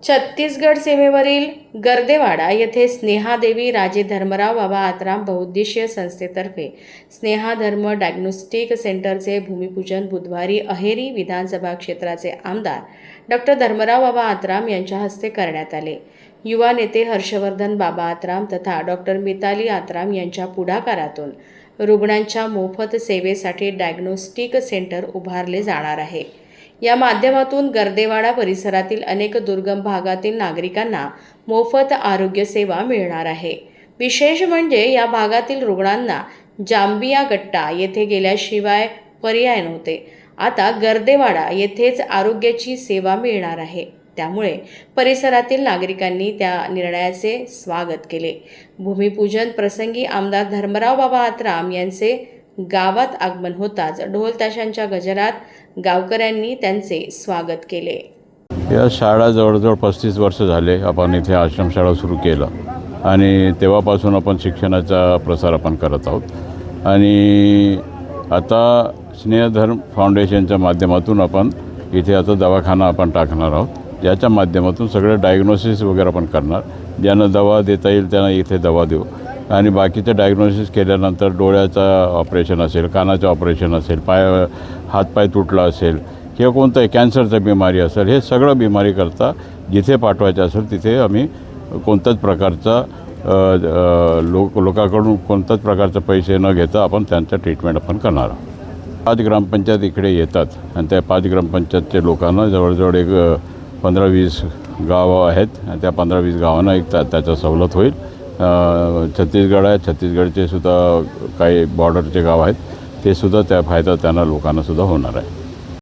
छत्तीसगड सीमेवरील गर्देवाडा येथे स्नेहादेवी राजे धर्मराव बाबा आत्राम बहुउद्देशीय संस्थेतर्फे स्नेहाधर्म डायग्नोस्टिक सेंटरचे भूमिपूजन बुधवारी अहेरी विधानसभा क्षेत्राचे आमदार डॉक्टर धर्मराव बाबा आत्राम यांच्या हस्ते करण्यात आले। युवा नेते हर्षवर्धन बाबा आत्राम तथा डॉक्टर मिताली आत्राम यांच्या पुढाकारातून रुग्णांच्या मोफत सेवेसाठी डायग्नोस्टिक सेंटर उभारले जाणार आहे। या माध्यमातून गर्देवाडा परिसरातील अनेक दुर्गम भागातील नागरिकांना मोफत आरोग्य सेवा मिळणार आहे। विशेष म्हणजे या भागातील रुग्णांना जांबिया गट्टा येथे गेल्याशिवाय पर्याय नव्हते। आता गर्देवाडा येथेच आरोग्याची सेवा मिळणार आहे। त्यामुळे परिसरातील नागरिकांनी त्या निर्णयाचे स्वागत केले। भूमिपूजन प्रसंगी आमदार धर्मराव बाबा आत्राम यांचे गावात आगमन होताच ढोल ताशांच्या गजरात गावकऱ्यांनी त्यांचे स्वागत केले। या शाळा जवळजवळ 35 वर्ष झाले आपण इथे आश्रमशाळा सुरू केलं आणि तेव्हापासून आपण शिक्षणाचा प्रसार आपण करत आहोत आणि आता स्नेहधर्म फाउंडेशनच्या माध्यमातून आपण इथे आता दवाखाना आपण टाकणार आहोत, ज्याच्या माध्यमातून सगळे डायग्नोसिस वगैरे आपण करणार। ज्यांना दवा देता येईल त्यांना इथे दवा देऊ आणि बाकीचं डायग्नोसिस केल्यानंतर डोळ्याचं ऑपरेशन असेल, कानाचं ऑपरेशन असेल, हातपाय तुटला असेल किंवा कोणताही कॅन्सरचं बिमारी असेल, हे सगळं बिमारी करता जिथे पाठवायचं असेल तिथे आम्ही कोणत्याच प्रकारचा लोकांकडून कोणत्याच प्रकारचे पैसे न घेता आपण त्यांचं ट्रीटमेंट आपण करणार आहोत। 5 ग्रामपंचायत इकडे येतात आणि त्या 5 ग्रामपंचायतच्या लोकांना जवळजवळ एक 15-20 गावं आहेत आणि त्या 15-20 गावांना एक त्याचा सवलत होईल। छत्तीसगड आहे, छत्तीसगडचे सुद्धा काही बॉर्डरचे गाव आहेत, ते सुद्धा त्या फायदा त्यांना लोकांना सुद्धा होणार आहे।